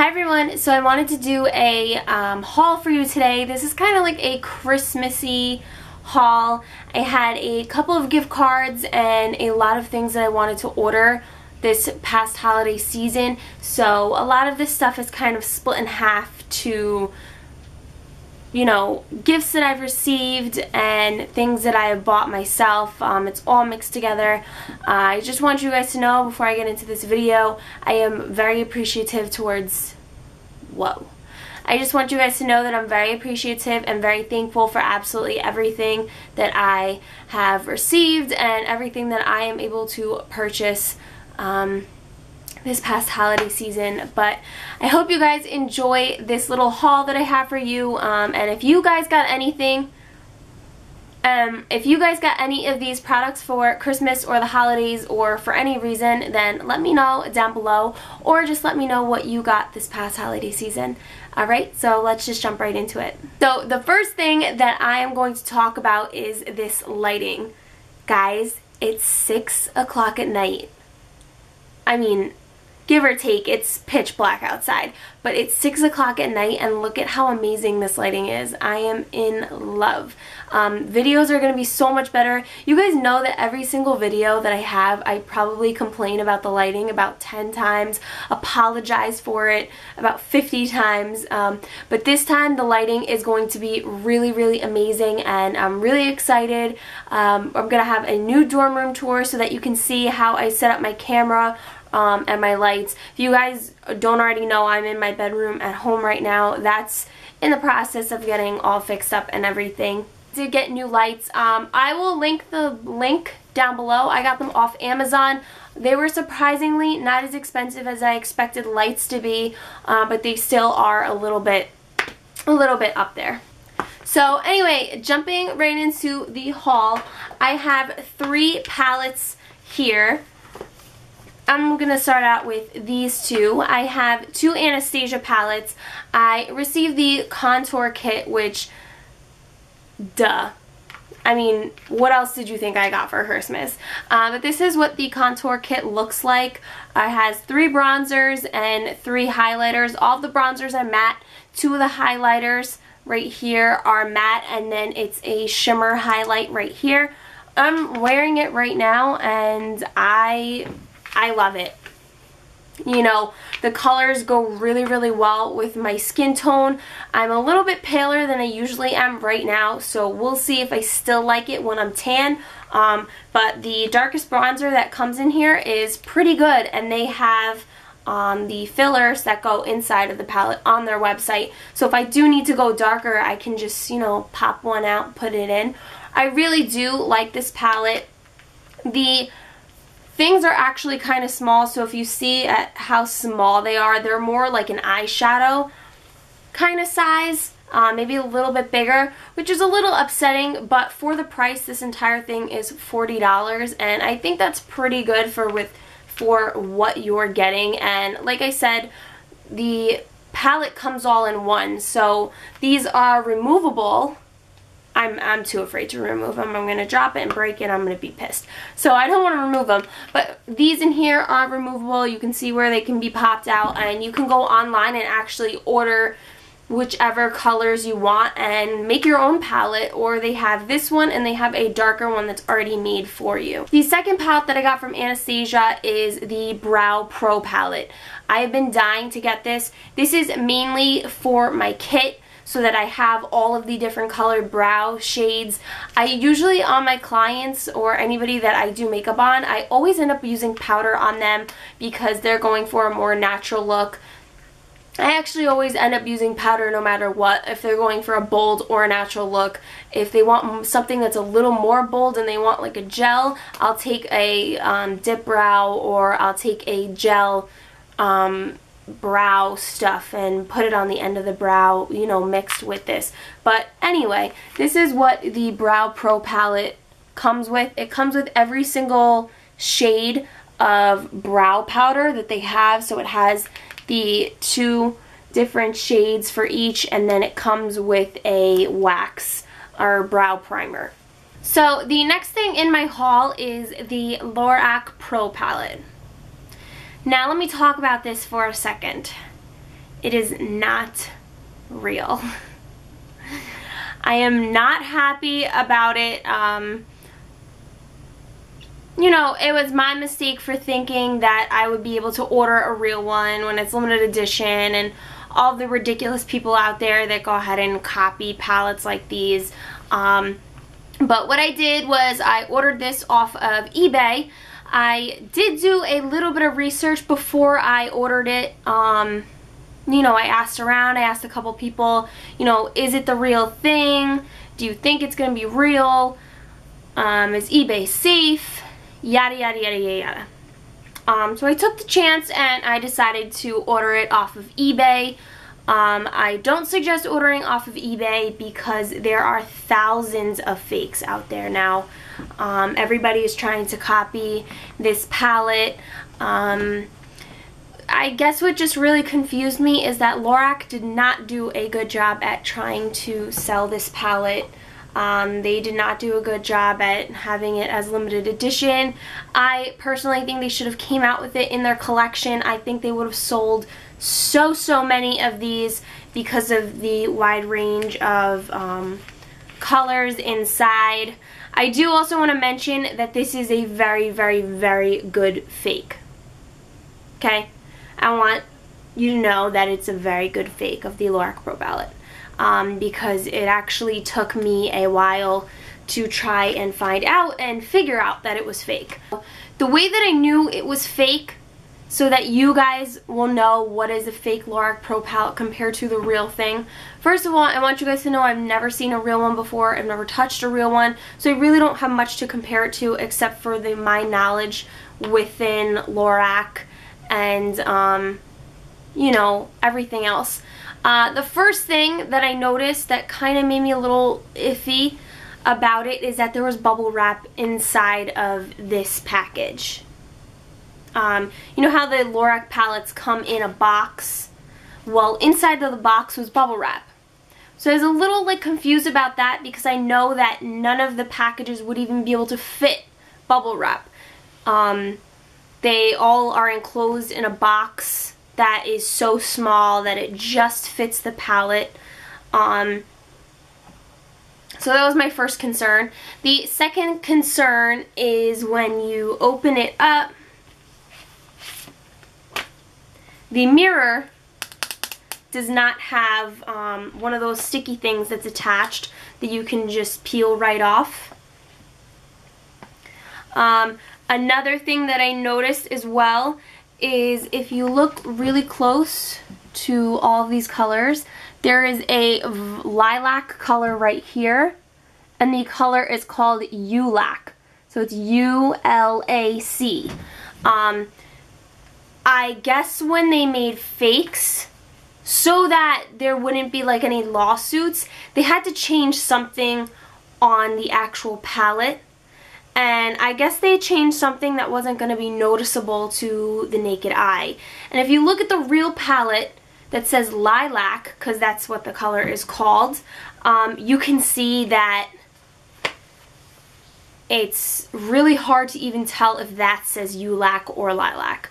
Hi everyone, so I wanted to do a haul for you today. This is kind of like a Christmassy haul. I had a couple of gift cards and a lot of things that I wanted to order this past holiday season. So a lot of this stuff is kind of split in half to, you know, gifts that I've received and things that I have bought myself. It's all mixed together. I just want you guys to know before I get into this video, I am very appreciative towards, I just want you guys to know that I'm very appreciative and very thankful for absolutely everything that I have received and everything that I am able to purchase this past holiday season. But I hope you guys enjoy this little haul that I have for you, and if you guys got anything, if you guys got any of these products for Christmas or the holidays or for any reason, then let me know down below, or just let me know what you got this past holiday season. Alright, so let's just jump right into it. So the first thing that I am going to talk about is this lighting. Guys, it's 6 o'clock at night. I mean, give or take, it's pitch black outside, but it's 6 o'clock at night and look at how amazing this lighting is. I am in love. Videos are going to be so much better. You guys know that every single video that I have, I probably complain about the lighting about 10 times, apologize for it about 50 times, but this time the lighting is going to be really, really amazing, and I'm really excited. I'm going to have a new dorm room tour so that you can see how I set up my camera and my lights. If you guys don't already know, I'm in my bedroom at home right now. That's in the process of getting all fixed up and everything. To get new lights, I will link the link down below. I got them off Amazon. They were surprisingly not as expensive as I expected lights to be, but they still are a little bit up there. So anyway, jumping right into the haul, I have 3 palettes here. I'm going to start out with these two. I have 2 Anastasia palettes. I received the contour kit, which, duh. I mean, what else did you think I got for Christmas? But this is what the contour kit looks like. It has 3 bronzers and 3 highlighters. All of the bronzers are matte. 2 of the highlighters right here are matte, and then it's a shimmer highlight right here. I'm wearing it right now, and I love it. You know, the colors go really, really well with my skin tone. I'm a little bit paler than I usually am right now, so we'll see if I still like it when I'm tan. But the darkest bronzer that comes in here is pretty good, and they have the fillers that go inside of the palette on their website. So if I do need to go darker, I can just, you know, pop one out and put it in. I really do like this palette. The things are actually kind of small, so if you see at how small they are, they're more like an eyeshadow kind of size, maybe a little bit bigger, which is a little upsetting, but for the price, this entire thing is $40, and I think that's pretty good for what you're getting. And like I said, the palette comes all in one, so these are removable. I'm too afraid to remove them. I'm going to drop it and break it. I'm going to be pissed. So I don't want to remove them. But these in here are removable. You can see where they can be popped out. And you can go online and actually order whichever colors you want and make your own palette. Or they have this one and they have a darker one that's already made for you. The second palette that I got from Anastasia is the Brow Pro Palette. I have been dying to get this. This is mainly for my kit, so that I have all of the different colored brow shades. I usually, on my clients or anybody that I do makeup on, I always end up using powder on them because they're going for a more natural look. I actually always end up using powder no matter what, if they're going for a bold or a natural look. If they want something that's a little more bold and they want like a gel, I'll take a dip brow, or I'll take a gel brow stuff and put it on the end of the brow, you know, mixed with this. But anyway, this is what the Brow Pro palette comes with. It comes with every single shade of brow powder that they have. So it has the 2 different shades for each, and then it comes with a wax or brow primer. So the next thing in my haul is the Lorac Pro Palette. Now let me talk about this for a second. it is not real. I am not happy about it. You know, it was my mistake for thinking that I would be able to order a real one when it's limited edition, and all the ridiculous people out there that go ahead and copy palettes like these. But what I did was I ordered this off of eBay. I did do a little bit of research before I ordered it. You know, I asked around, I asked a couple people, you know, is it the real thing? Do you think it's going to be real? Is eBay safe? Yada, yada, yada, yada, yada. So I took the chance and I decided to order it off of eBay. I don't suggest ordering off of eBay because there are thousands of fakes out there now. Everybody is trying to copy this palette. I guess what just really confused me is that Lorac did not do a good job at trying to sell this palette. They did not do a good job at having it as limited edition. I personally think they should have came out with it in their collection. I think they would have sold so many of these because of the wide range of colors inside. I do also want to mention that this is a very good fake. Okay? I want you to know that it's a very good fake of the Lorac Pro Palette. Because it actually took me a while to try and find out and figure out that it was fake. The way that I knew it was fake, so that you guys will know what is a fake Lorac Pro Palette compared to the real thing. First of all, I want you guys to know I've never seen a real one before. I've never touched a real one, so I really don't have much to compare it to except for my knowledge within Lorac and, you know, everything else. The first thing that I noticed that kind of made me a little iffy about it is that there was bubble wrap inside of this package. You know how the Lorac palettes come in a box? Well, inside of the box was bubble wrap. So I was a little like confused about that because I know that none of the packages would even be able to fit bubble wrap. They all are enclosed in a box that is so small that it just fits the palette. So that was my first concern. The second concern is when you open it up, the mirror does not have one of those sticky things that's attached that you can just peel right off. Another thing that I noticed as well is if you look really close to all of these colors, there is a lilac color right here, and the color is called Ulac. So it's U-L-A-C. I guess when they made fakes, so that there wouldn't be like any lawsuits, they had to change something on the actual palette. And I guess they changed something that wasn't going to be noticeable to the naked eye. And if you look at the real palette that says lilac, because that's what the color is called, you can see that it's really hard to even tell if that says Ulac or lilac.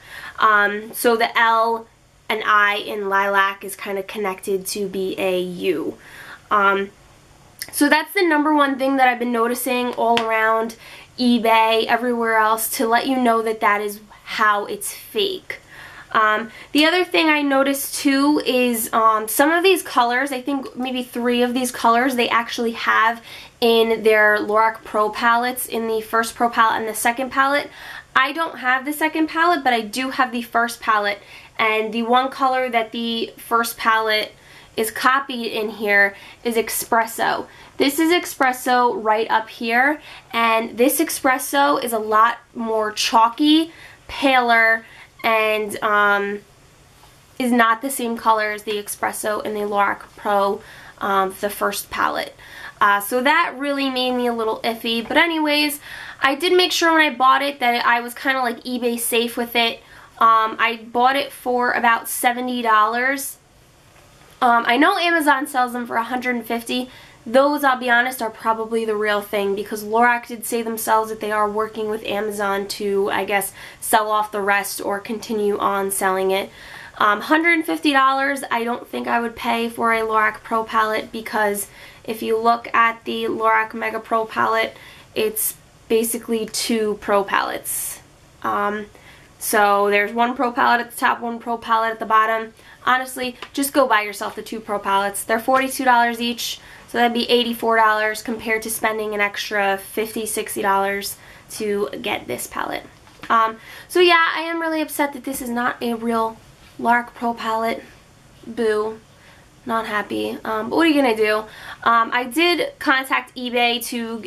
So the L and I in lilac is kind of connected to be a U. So that's the number one thing that I've been noticing all around eBay, everywhere else, to let you know that that is how it's fake. The other thing I noticed too is some of these colors, I think maybe 3 of these colors, they actually have in their Lorac Pro palettes, in the first Pro palette and the second palette. I don't have the second palette, but I do have the first palette, and the one color that the first palette is copied in here is Espresso. This is Espresso right up here, and this Espresso is a lot more chalky, paler, and is not the same color as the Espresso in the Lorac Pro, the first palette. So that really made me a little iffy, but anyways, I did make sure when I bought it that I was kind of like eBay safe with it. I bought it for about $70. I know Amazon sells them for $150. Those, I'll be honest, are probably the real thing, because Lorac did say themselves that they are working with Amazon to, I guess, sell off the rest or continue on selling it. $150 I don't think I would pay for a Lorac Pro Palette, because if you look at the Lorac Mega Pro Palette, it's basically 2 Pro Palettes. So there's 1 Pro Palette at the top, 1 Pro Palette at the bottom. Honestly, just go buy yourself the 2 Pro Palettes. They're $42 each, so that'd be $84 compared to spending an extra $50, $60 to get this palette. So yeah, I am really upset that this is not a real Lorac Pro Palette. Boo. Not happy. But what are you gonna do? I did contact eBay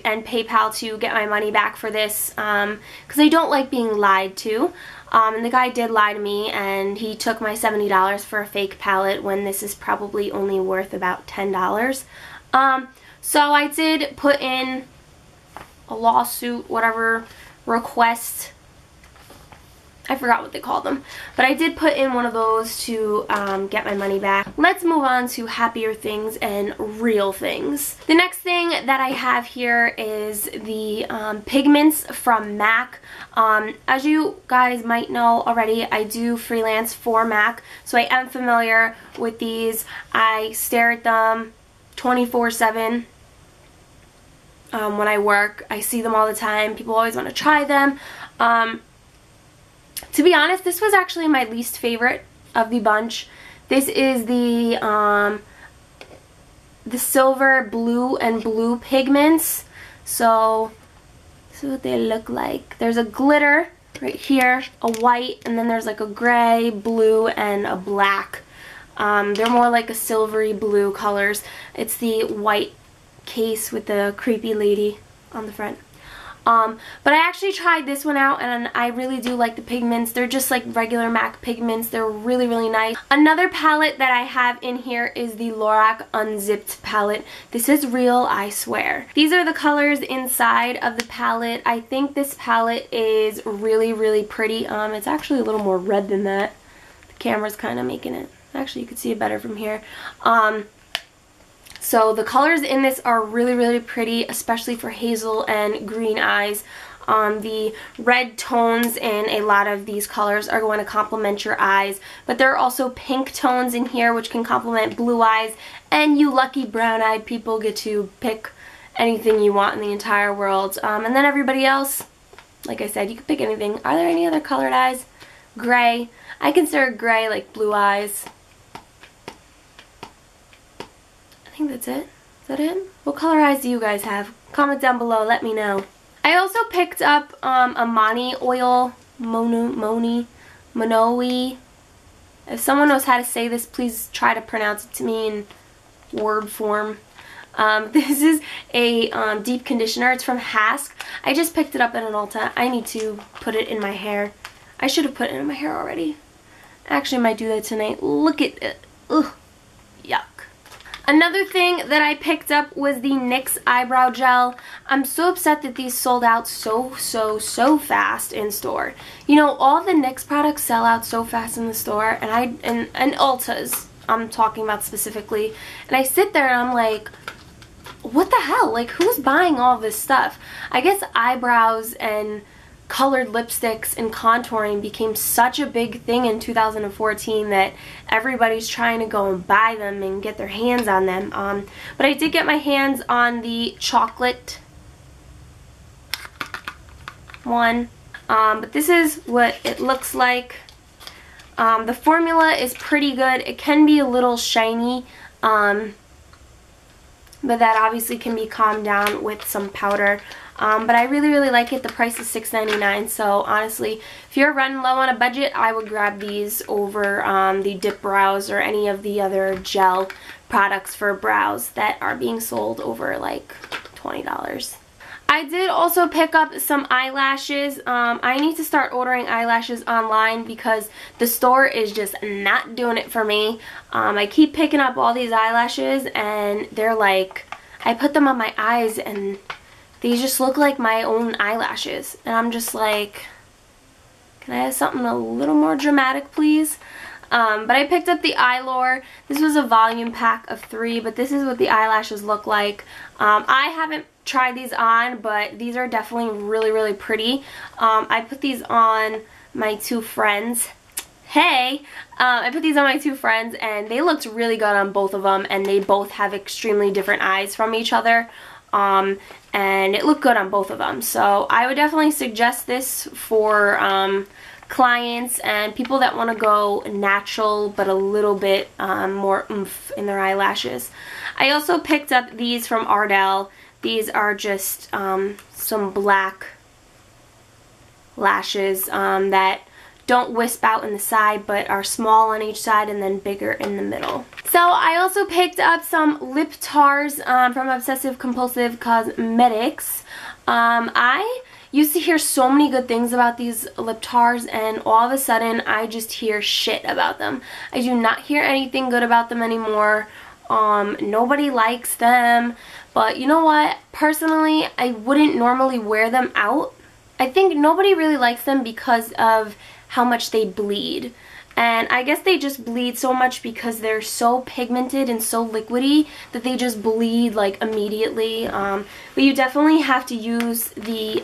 and PayPal to get my money back for this, because I don't like being lied to. And the guy did lie to me, and he took my $70 for a fake palette when this is probably only worth about $10. So I did put in a lawsuit, whatever, request. I forgot what they called them, but I did put in one of those to get my money back. Let's move on to happier things and real things. The next thing that I have here is the Pigments from MAC. As you guys might know already, I do freelance for MAC, so I am familiar with these. I stare at them 24/7 when I work. I see them all the time. People always want to try them. To be honest, this was actually my least favorite of the bunch. This is the silver, blue, and blue pigments. So this is what they look like. There's a glitter right here, a white, and then there's like a gray, blue, and a black. They're more like a silvery blue colors. It's the white case with the creepy lady on the front. But I actually tried this one out, and I really do like the pigments. They're just like regular MAC pigments. They're really, really nice. Another palette that I have in here is the Lorac Unzipped palette. This is real, I swear. These are the colors inside of the palette. I think this palette is really, really pretty. It's actually a little more red than that. The camera's kind of making it. Actually, you can see it better from here. So the colors in this are really, really pretty, especially for hazel and green eyes. The red tones in a lot of these colors are going to complement your eyes, but there are also pink tones in here which can complement blue eyes, and you lucky brown-eyed people get to pick anything you want in the entire world. And then everybody else, like I said, you can pick anything. Are there any other colored eyes? Gray. I consider gray like blue eyes. I think that's it. Is that it? What color eyes do you guys have? Comment down below, let me know. I also picked up a Moni oil, Monoe. If someone knows how to say this, please try to pronounce it to me in word form. This is a deep conditioner. It's from Hask. I just picked it up at an Ulta. I need to put it in my hair. I should have put it in my hair already. Actually, I might do that tonight. Look at it. Ugh. Yuck. Another thing that I picked up was the Nyx Eyebrow Gel. I'm so upset that these sold out so fast in store. You know, all the NYX products sell out so fast in the store, and Ulta's I'm talking about specifically. And I sit there and I'm like, what the hell? Like, who's buying all this stuff? I guess eyebrows and colored lipsticks and contouring became such a big thing in 2014 that everybody's trying to go and buy them and get their hands on them. But I did get my hands on the chocolate one. But this is what it looks like. The formula is pretty good. It can be a little shiny, but that obviously can be calmed down with some powder. But I really like it. The price is $6.99, so honestly, if you're running low on a budget, I would grab these over the Dip Brows or any of the other gel products for brows that are being sold over like $20. I did also pick up some eyelashes. I need to start ordering eyelashes online because the store is just not doing it for me. I keep picking up all these eyelashes and they're like, I put them on my eyes and they just look like my own eyelashes. And I'm just like, can I have something a little more dramatic, please? But I picked up the Eyelure. This was a volume pack of 3, but this is what the eyelashes look like. I haven't tried these on, but these are definitely really pretty. I put these on my 2 friends. hey, I put these on my two friends and they looked really good on both of them, and they both have extremely different eyes from each other, and it looked good on both of them. So I would definitely suggest this for clients and people that want to go natural but a little bit more oomph in their eyelashes. I also picked up these from Ardell. These are just some black lashes that don't wisp out in the side but are small on each side and then bigger in the middle. So I also picked up some lip tars from Obsessive Compulsive Cosmetics. I used to hear so many good things about these lip tars, and all of a sudden I just hear shit about them. I do not hear anything good about them anymore. Nobody likes them, but you know what? Personally, I wouldn't normally wear them out. I think nobody really likes them because of how much they bleed. And I guess they just bleed so much because they're so pigmented and so liquidy that they just bleed like immediately. But you definitely have to use the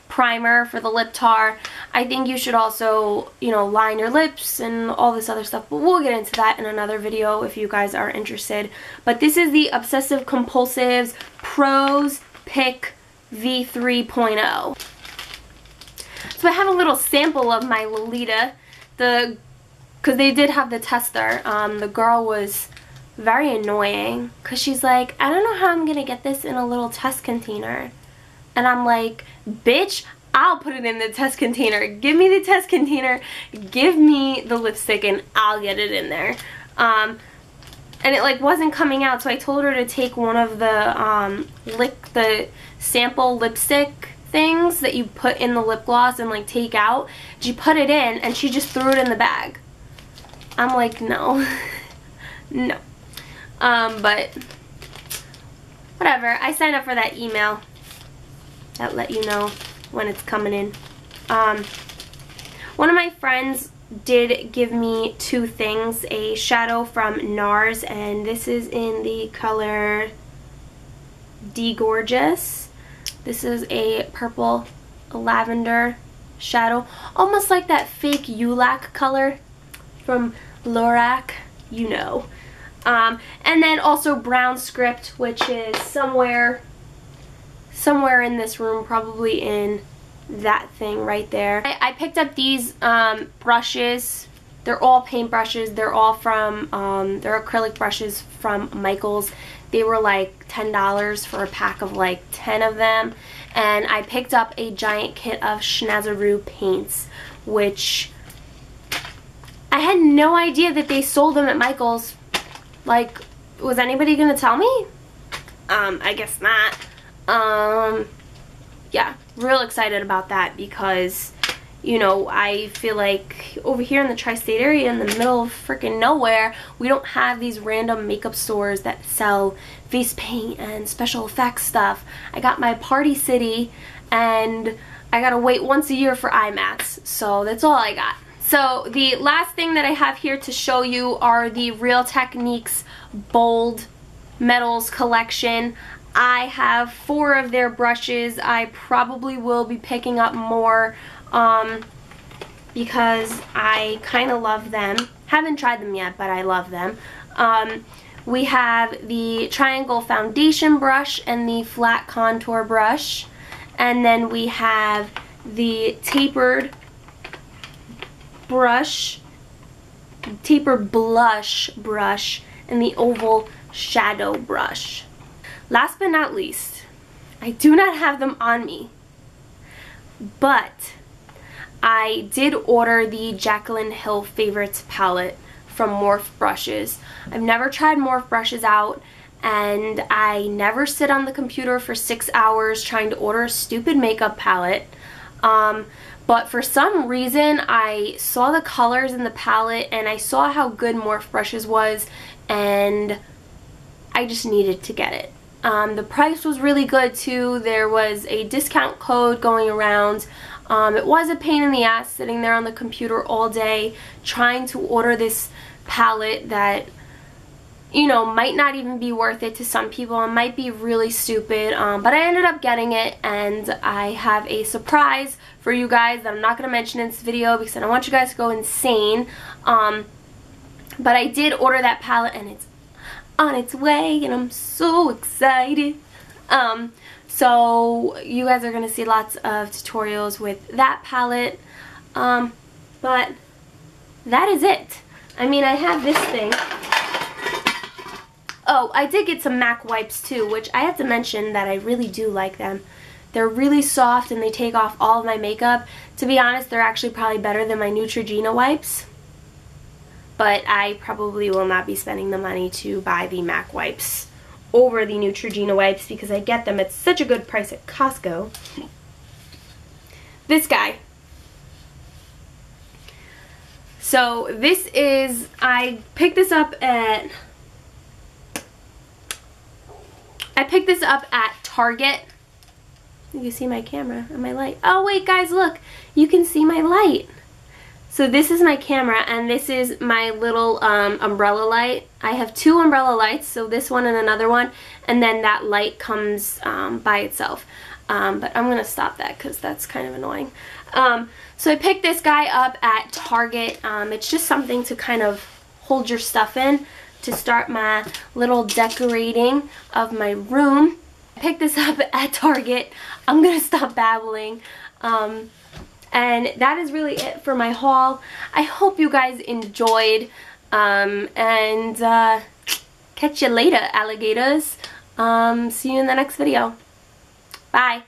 primer for the lip tar. I think you should also, you know, line your lips and all this other stuff. But we'll get into that in another video if you guys are interested. But this is the Obsessive Compulsive's Pros Pick V3.0. So I have a little sample of my Lolita. Because they did have the tester. The girl was very annoying because she's like, I don't know how I'm going to get this in a little test container. And I'm like, bitch, I'll put it in the test container. Give me the test container. Give me the lipstick and I'll get it in there. And it like wasn't coming out, so I told her to take one of the sample lipstick things that you put in the lip gloss and like take out. She put it in and she just threw it in the bag. I'm like, no. No. But whatever. I signed up for that email that let you know when it's coming in. One of my friends did give me two things. A shadow from NARS, and this is in the color D Gorgeous. This is a purple lavender shadow, almost like that fake Ulac color from Lorac, you know. And then also brown script, which is somewhere in this room, probably in that thing right there. I picked up these brushes. They're all paint brushes. They're all from, they're acrylic brushes from Michaels. They were like $10 for a pack of like 10 of them. And I picked up a giant kit of Schnazaroo paints, which I had no idea that they sold them at Michaels. Like, was anybody gonna tell me? I guess not. Yeah, real excited about that because, you know, I feel like over here in the tri-state area in the middle of freaking nowhere, we don't have these random makeup stores that sell face paint and special effects stuff. I got my Party City and I gotta wait once a year for eye mats, so that's all I got. So the last thing that I have here to show you are the Real Techniques Bold Metals collection. I have 4 of their brushes. I probably will be picking up more because I kind of love them. Haven't tried them yet, but I love them. We have the Triangle Foundation brush and the Flat Contour brush. And then we have the Tapered brush, Tapered Blush brush, and the Oval Shadow brush. Last but not least, I do not have them on me, but I did order the Jacqueline Hill Favorites palette from Morph Brushes. I've never tried Morph Brushes out, and I never sit on the computer for 6 hours trying to order a stupid makeup palette. But for some reason, I saw the colors in the palette, and I saw how good Morph Brushes was, and I just needed to get it. The price was really good too. There was a discount code going around. It was a pain in the ass sitting there on the computer all day trying to order this palette that you know, might not even be worth it to some people. It might be really stupid, but I ended up getting it, and I have a surprise for you guys that I'm not going to mention in this video because I don't want you guys to go insane. But I did order that palette, and it's on its way, and I'm so excited. So you guys are going to see lots of tutorials with that palette, but that is it. I mean, I have this thing. Oh, I did get some MAC wipes too, which I have to mention that I really do like them. They're really soft and they take off all of my makeup. To be honest, they're actually probably better than my Neutrogena wipes. But I probably will not be spending the money to buy the MAC wipes over the Neutrogena wipes because I get them at such a good price at Costco. This guy. So this is, I picked this up at Target. You can see my camera and my light. Oh wait guys, look, you can see my light. So this is my camera, and this is my little umbrella light. I have two umbrella lights, so this one and another one, and then that light comes by itself. But I'm gonna stop that because that's kind of annoying. So I picked this guy up at Target. It's just something to kind of hold your stuff in, to start my little decorating of my room. I picked this up at Target. I'm gonna stop babbling. And that is really it for my haul. I hope you guys enjoyed. And catch you later, alligators. See you in the next video. Bye.